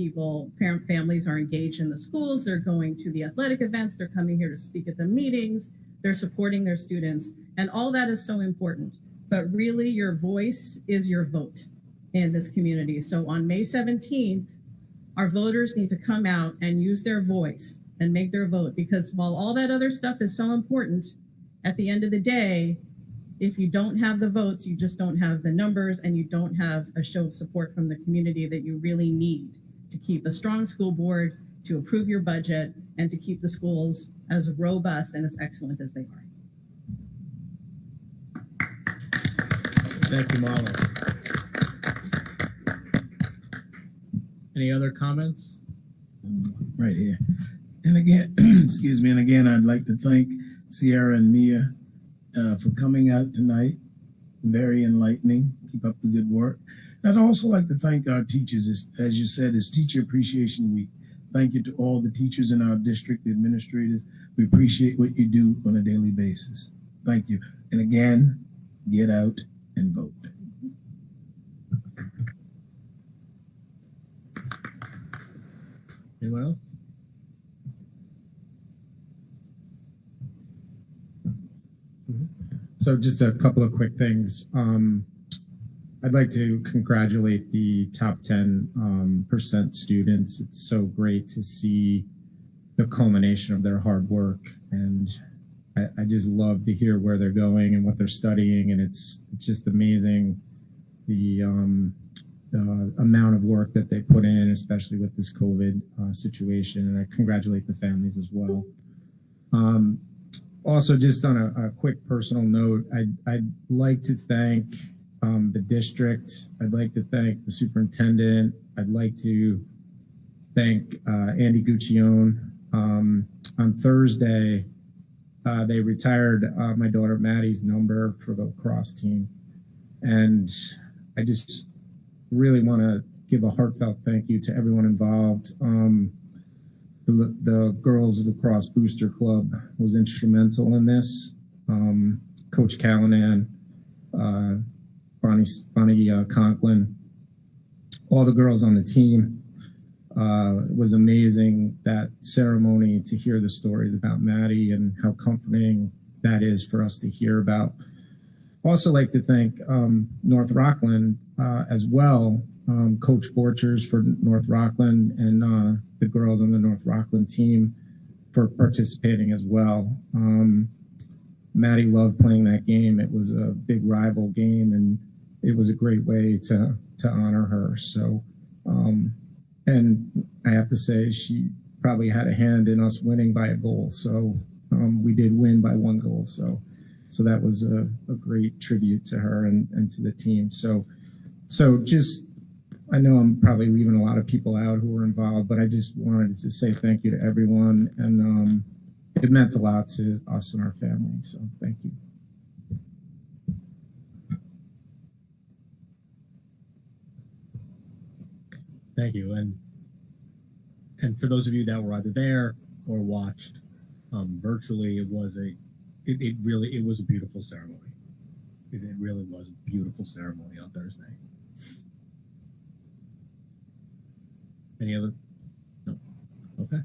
parent families are engaged in the schools. They're going to the athletic events. They're coming here to speak at the meetings. They're supporting their students. And all that is so important. But really, your voice is your vote in this community. So on May 17th, our voters need to come out and use their voice and make their vote, because while all that other stuff is so important, at the end of the day, if you don't have the votes, you just don't have the numbers, and you don't have a show of support from the community that you really need to keep a strong school board, to approve your budget, and to keep the schools as robust and as excellent as they are. Thank you, Marla. Any other comments? Right here. And again, excuse me, and again, I'd like to thank Sierra and Mia for coming out tonight. Very enlightening. Keep up the good work. I'd also like to thank our teachers. As you said, it's Teacher Appreciation Week. Thank you to all the teachers in our district, the administrators. We appreciate what you do on a daily basis. Thank you. And again, get out and vote. Anyone else? So just a couple of quick things. I'd like to congratulate the top 10% students. It's so great to see the culmination of their hard work. And I just love to hear where they're going and what they're studying. And it's just amazing the amount of work that they put in, especially with this COVID situation. And I congratulate the families as well. Also, just on a quick personal note, I'd like to thank the district. I'd like to thank the superintendent. I'd like to thank Andy Guccione. On Thursday, they retired my daughter Maddie's number for the lacrosse team. And I just really want to give a heartfelt thank you to everyone involved. The Girls Lacrosse Booster Club was instrumental in this. Coach Callanan, Bonnie Conklin, all the girls on the team. It was amazing, that ceremony, to hear the stories about Maddie and how comforting that is for us to hear about. Also like to thank North Rockland as well, Coach Borchers for North Rockland and the girls on the North Rockland team for participating as well. Maddie loved playing that game. It was a big rival game, and it was a great way to honor her. So, and I have to say, she probably had a hand in us winning by a goal. So we did win by 1 goal. So that was a great tribute to her and to the team. So just, I know I'm probably leaving a lot of people out who were involved, but I just wanted to say thank you to everyone. And it meant a lot to us and our family. So thank you. Thank you. And for those of you that were either there or watched virtually, it was a beautiful ceremony. It really was a beautiful ceremony on Thursday. Any other? No. Okay.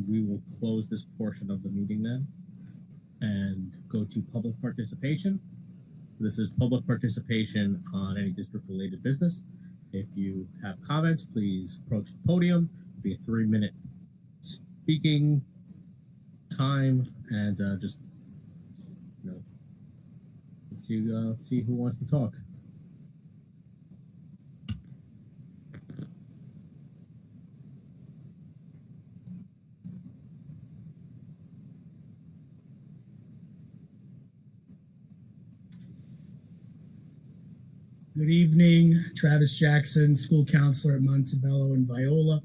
We will close this portion of the meeting then and go to public participation. This is public participation on any district-related business. If you have comments, please approach the podium. It'll be a 3-minute speaking time, and just see who wants to talk. Good evening, Travis Jackson, school counselor at Montebello and Viola.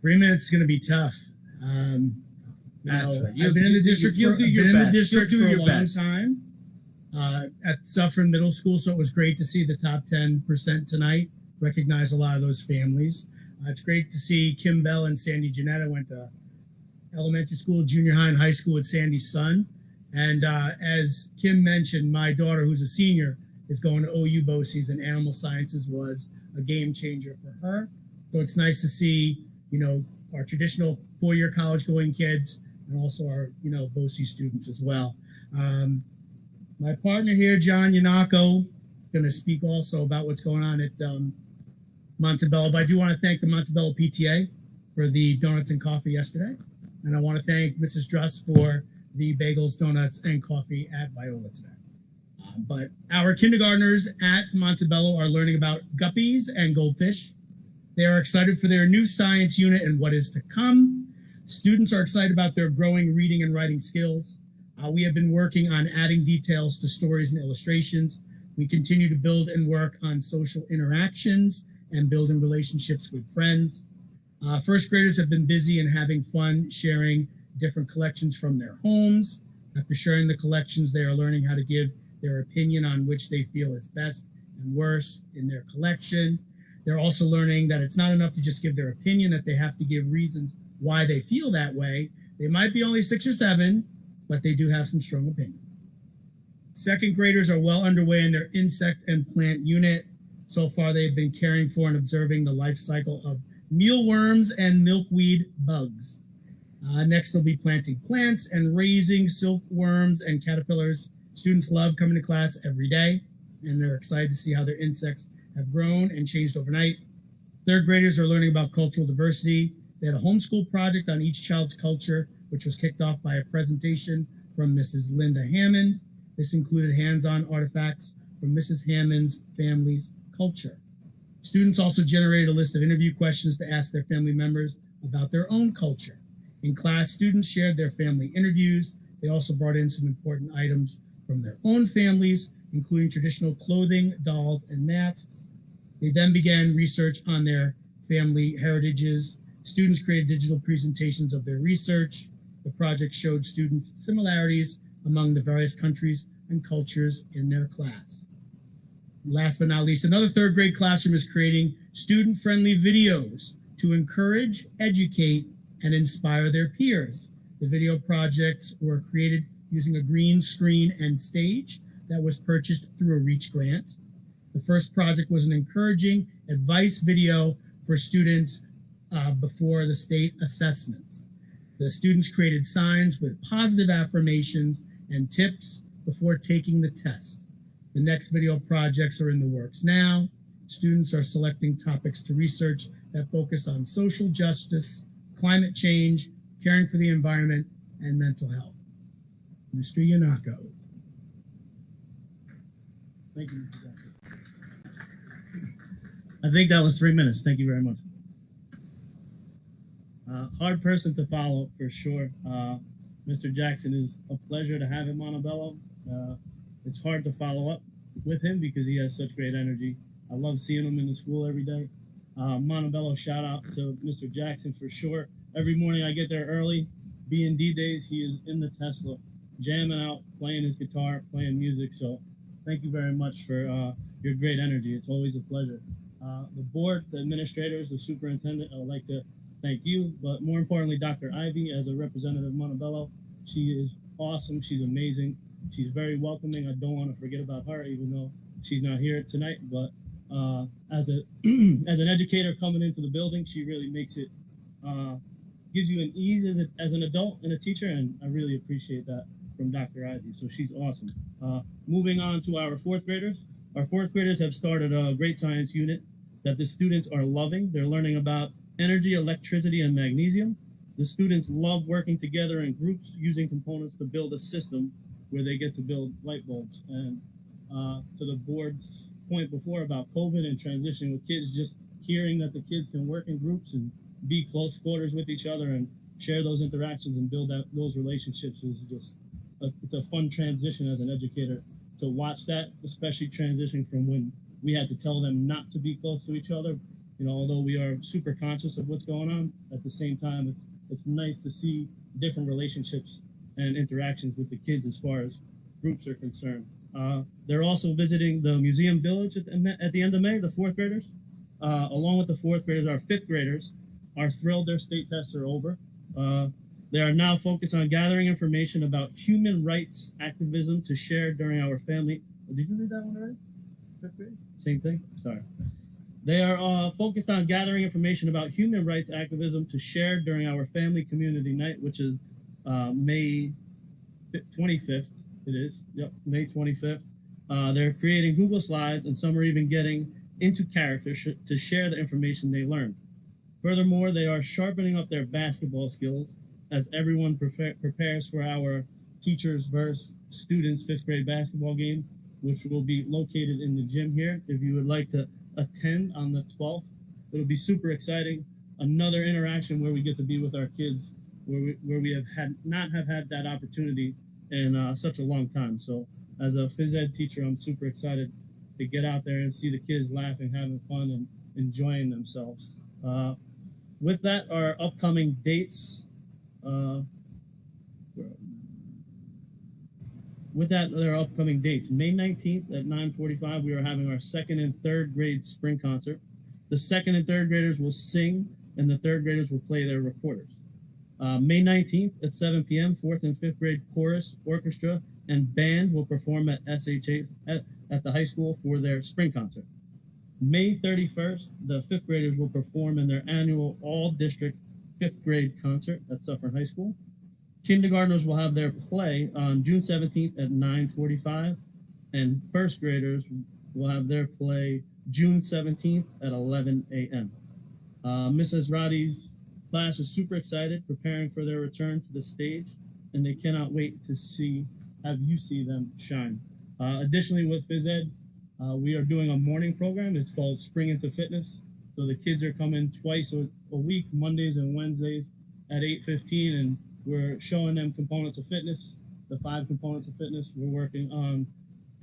3 minutes is going to be tough. I've been in the district for a long time at Suffern Middle School, so it was great to see the top 10% tonight. Recognize a lot of those families. It's great to see Kim Bell and Sandy Janetta went to elementary school, junior high, and high school with Sandy's son. And as Kim mentioned, my daughter, who's a senior, is going to OU BOCES, and animal sciences was a game changer for her. So it's nice to see, our traditional 4-year college going kids and also our, BOCES students as well. My partner here, John Yanako, is going to speak also about what's going on at Montebello. But I do want to thank the Montebello PTA for the donuts and coffee yesterday. And I want to thank Mrs. Druss for the bagels, donuts, and coffee at Viola today. But our kindergartners at Montebello are learning about guppies and goldfish. They are excited for their new science unit and what is to come. Students are excited about their growing reading and writing skills. We have been working on adding details to stories and illustrations. We continue to build and work on social interactions and building relationships with friends. First graders have been busy and having fun sharing different collections from their homes. After sharing the collections, they are learning how to give their opinion on which they feel is best and worst in their collection. They're also learning that it's not enough to just give their opinion, that they have to give reasons why they feel that way. They might be only 6 or 7, but they do have some strong opinions. Second graders are well underway in their insect and plant unit. So far, they've been caring for and observing the life cycle of mealworms and milkweed bugs. Next, they'll be planting plants and raising silkworms and caterpillars. Students love coming to class every day, and they're excited to see how their insects have grown and changed overnight. Third graders are learning about cultural diversity. They had a homeschool project on each child's culture, which was kicked off by a presentation from Mrs. Linda Hammond. This included hands-on artifacts from Mrs. Hammond's family's culture. Students also generated a list of interview questions to ask their family members about their own culture. In class, students shared their family interviews. They also brought in some important items from their own families, including traditional clothing, dolls, and masks. They then began research on their family heritages. Students created digital presentations of their research. The project showed students similarities among the various countries and cultures in their class. Last but not least, another third grade classroom is creating student-friendly videos to encourage, educate, and inspire their peers. The video projects were created using a green screen and stage that was purchased through a REACH grant. The first project was an encouraging advice video for students before the state assessments. The students created signs with positive affirmations and tips before taking the test. The next video projects are in the works now. Students are selecting topics to research that focus on social justice, climate change, caring for the environment, and mental health. Mr. Yanako. Thank you. I think that was 3 minutes. Thank you very much. Hard person to follow for sure. Mr. Jackson is a pleasure to have in Montebello. It's hard to follow up with him because he has such great energy. I love seeing him in the school every day. Montebello, shout out to Mr. Jackson for sure. Every morning I get there early. B&D days, he is in the Tesla, jamming out, playing his guitar, playing music. So thank you very much for your great energy. It's always a pleasure. The board, the administrators, the superintendent, I would like to thank you, but more importantly, Dr. Ivy as a representative of Montebello. She is awesome. She's amazing. She's very welcoming. I don't want to forget about her, even though she's not here tonight. But as an educator coming into the building, she really makes it, gives you an ease as an adult and a teacher, and I really appreciate that from Dr. Ivy. So she's awesome. Moving on to our fourth graders. Our fourth graders have started a great science unit that the students are loving. They're learning about energy, electricity, and magnesium. The students love working together in groups using components to build a system where they get to build light bulbs. And to the board's point before about COVID and transitioning with kids, just hearing that the kids can work in groups and be close quarters with each other and share those interactions and build out those relationships is just, it's a fun transition as an educator to watch that, especially transitioning from when we had to tell them not to be close to each other. You know, although we are super conscious of what's going on, at the same time, it's nice to see different relationships and interactions with the kids as far as groups are concerned. They're also visiting the museum village at the end of May, the fourth graders. Along with the fourth graders, our fifth graders are thrilled their state tests are over. They are now focused on gathering information about human rights activism to share during our family. Did you read that one already? Fifth grade? Same thing? Sorry. They are focused on gathering information about human rights activism to share during our family community night, which is May 25th. It is, yep, May 25th. They're creating Google Slides, and some are even getting into character to share the information they learned. Furthermore, they are sharpening up their basketball skills as everyone prepares for our teachers versus students fifth grade basketball game, which will be located in the gym here. If you would like to attend on the 12th, it'll be super exciting. Another interaction where we get to be with our kids, where we have not had that opportunity in such a long time. So as a phys ed teacher, I'm super excited to get out there and see the kids laughing, having fun, and enjoying themselves. with that, our upcoming dates. With that, there are upcoming dates. May 19th at 9:45, we are having our second and third grade spring concert. The second and third graders will sing, and the third graders will play their recorders. May 19th at 7 p.m., fourth and fifth grade chorus, orchestra, and band will perform at SHA at the high school for their spring concert. May 31st, the fifth graders will perform in their annual all-district fifth grade concert at Suffern High School. Kindergartners will have their play on June 17th at 9:45, and first graders will have their play June 17th at 11 a.m. Mrs. Roddy's class is super excited, preparing for their return to the stage, and they cannot wait to have you see them shine. Additionally, with Phys Ed, we are doing a morning program. It's called Spring into Fitness. So the kids are coming twice a week, Mondays and Wednesdays at 8:15, and we're showing them components of fitness, the 5 components of fitness. We're working on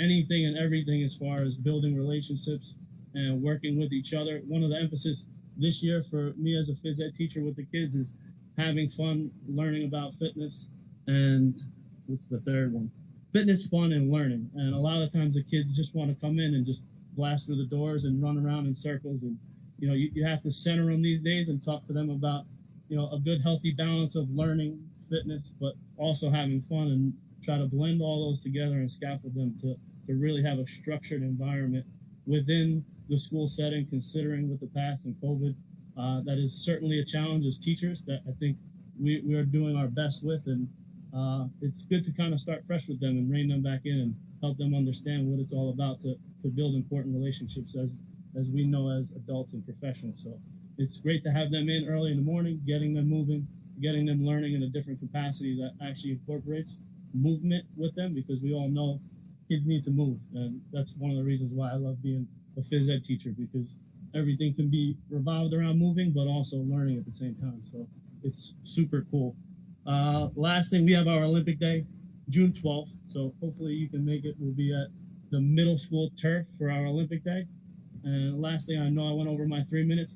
anything and everything as far as building relationships and working with each other. One of the emphasis this year for me as a phys ed teacher with the kids is having fun, learning about fitness, and what's the third one? Fitness, fun, and learning. And a lot of the times the kids just want to come in and just blast through the doors and run around in circles. And, you have to center them these days and talk to them about, a good, healthy balance of learning, fitness, but also having fun, and try to blend all those together and scaffold them to really have a structured environment within the school setting, considering with the past and COVID. That is certainly a challenge as teachers that I think we are doing our best with, and it's good to kind of start fresh with them and rein them back in and help them understand what it's all about to build important relationships as we know as adults and professionals. So it's great to have them in early in the morning, getting them moving, getting them learning in a different capacity that actually incorporates movement with them, because we all know kids need to move. And that's one of the reasons why I love being a phys ed teacher, because everything can be revolved around moving, but also learning at the same time. So it's super cool. Last thing, we have our Olympic Day, June 12th. So hopefully you can make it. We'll be at the middle school turf for our Olympic Day. And last thing, I know I went over my 3 minutes.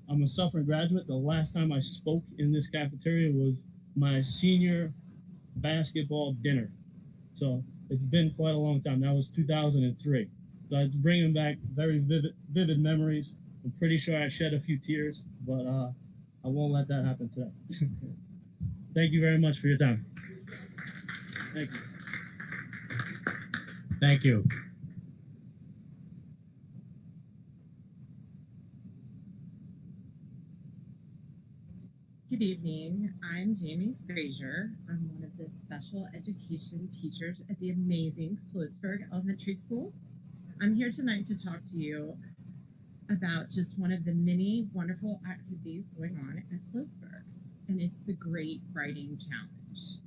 I'm a Suffern graduate. The last time I spoke in this cafeteria was my senior basketball dinner. So it's been quite a long time. That was 2003. So it's bringing back very vivid memories. I'm pretty sure I shed a few tears, but I won't let that happen today. Thank you very much for your time. Thank you. Thank you. Good evening. I'm Jamie Frazier. I'm one of the special education teachers at the amazing Sloatsburg Elementary School. I'm here tonight to talk to you about just one of the many wonderful activities going on at Sloatsburg, and it's the Great Writing Challenge.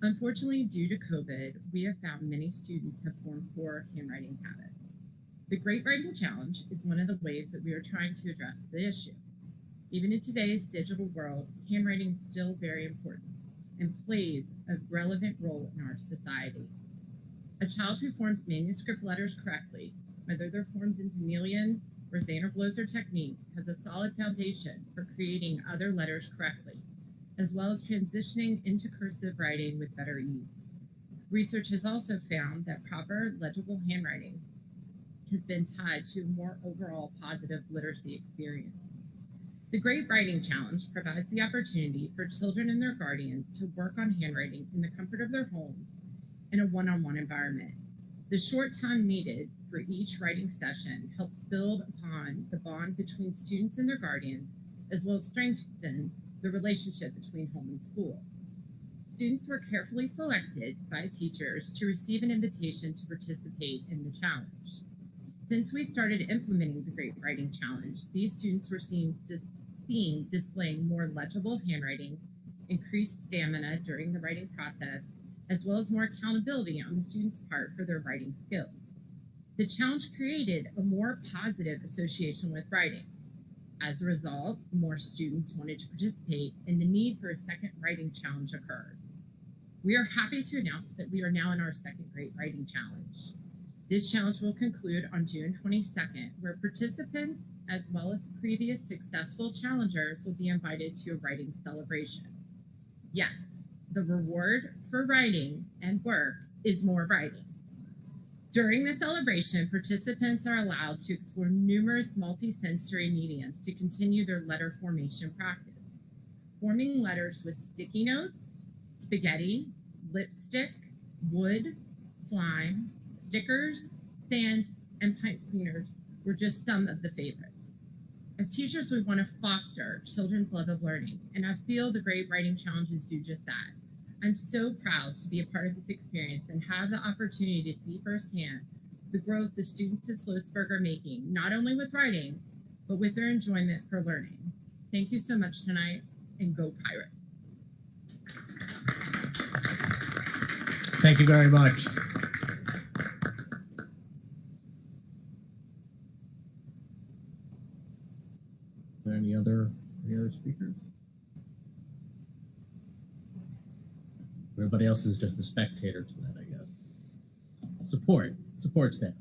Unfortunately, due to COVID, we have found many students have formed poor handwriting habits. The Great Writing Challenge is one of the ways that we are trying to address the issue. Even in today's digital world, handwriting is still very important and plays a relevant role in our society. A child who forms manuscript letters correctly, whether they're formed in Demelian or Zander-Bloser technique, has a solid foundation for creating other letters correctly, as well as transitioning into cursive writing with better ease. Research has also found that proper legible handwriting has been tied to a more overall positive literacy experience. The Great Writing Challenge provides the opportunity for children and their guardians to work on handwriting in the comfort of their homes in a one-on-one environment. The short time needed for each writing session helps build upon the bond between students and their guardians, as well as strengthen the relationship between home and school. Students were carefully selected by teachers to receive an invitation to participate in the challenge. Since we started implementing the Great Writing Challenge, these students were seen displaying more legible handwriting, increased stamina during the writing process, as well as more accountability on the students' part for their writing skills. The challenge created a more positive association with writing. As a result, more students wanted to participate, and the need for a second writing challenge occurred. We are happy to announce that we are now in our second Great Writing Challenge. This challenge will conclude on June 22nd, where participants, as well as previous successful challengers, will be invited to a writing celebration. Yes, the reward for writing and work is more writing. During the celebration, participants are allowed to explore numerous multi-sensory mediums to continue their letter formation practice. Forming letters with sticky notes, spaghetti, lipstick, wood, slime, stickers, sand, and pipe cleaners were just some of the favorites. As teachers, we want to foster children's love of learning, and I feel the Great Writing Challenges do just that. I'm so proud to be a part of this experience and have the opportunity to see firsthand the growth the students at Sloatsburg are making, not only with writing, but with their enjoyment for learning. Thank you so much tonight, and go Pirate. Thank you very much. Are there any other speakers? Everybody else is just a spectator to that, I guess. Support staff.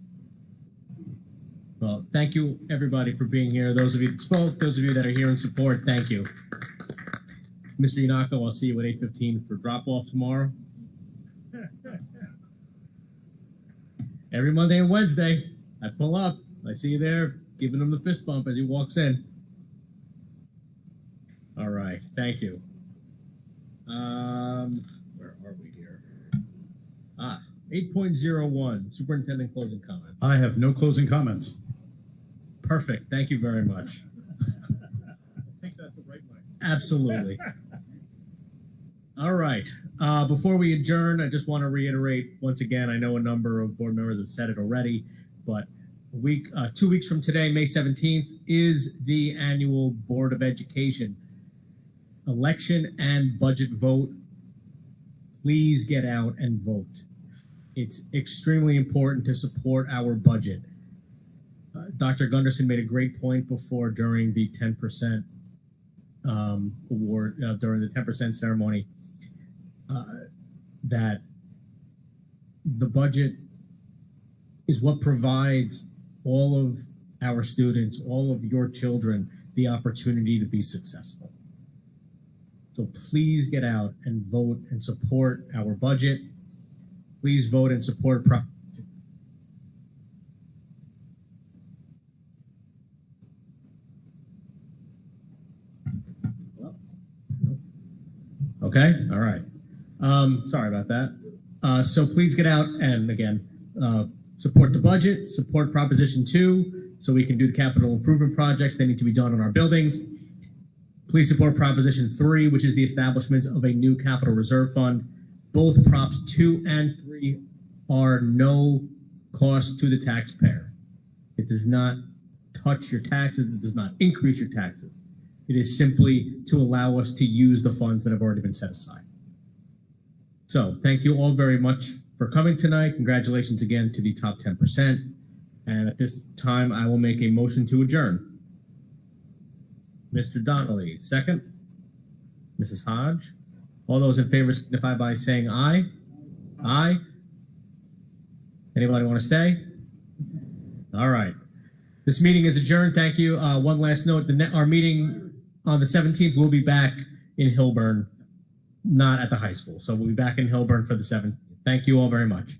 Well, thank you everybody for being here. Those of you that spoke, those of you that are here in support, thank you. Mr. Yanako, I'll see you at 8:15 for drop-off tomorrow. Every Monday and Wednesday, I pull up. I see you there, giving him the fist bump as he walks in. All right, thank you. Where are we here? 8.01, Superintendent closing comments. I have no closing comments. Perfect, thank you very much. I think that's the right way. Absolutely. All right. Before we adjourn, I just want to reiterate once again, I know a number of board members have said it already, but 2 weeks from today, May 17th, is the annual Board of Education election and budget vote. Please get out and vote. It's extremely important to support our budget. Dr. Gunderson made a great point before during the 10% award, during the 10% ceremony, that the budget is what provides all of our students, all of your children, the opportunity to be successful. So please get out and vote and support our budget. Please vote and support Okay, all right. Sorry about that. So please get out and again, support the budget, support Proposition 2, so we can do the capital improvement projects that need to be done on our buildings. Please support Proposition 3, which is the establishment of a new capital reserve fund. Both Props 2 and 3 are no cost to the taxpayer. It does not touch your taxes. It does not increase your taxes. It is simply to allow us to use the funds that have already been set aside. So thank you all very much for coming tonight. Congratulations again to the top 10%. And at this time, I will make a motion to adjourn. Mr. Donnelly, second. Mrs. Hodge. All those in favor signify by saying aye. Aye. Anybody want to stay? All right. This meeting is adjourned. Thank you. One last note, our meeting on the 17th will be back in Hilburn, not at the high school. So we'll be back in Hilburn for the 7th. Thank you all very much.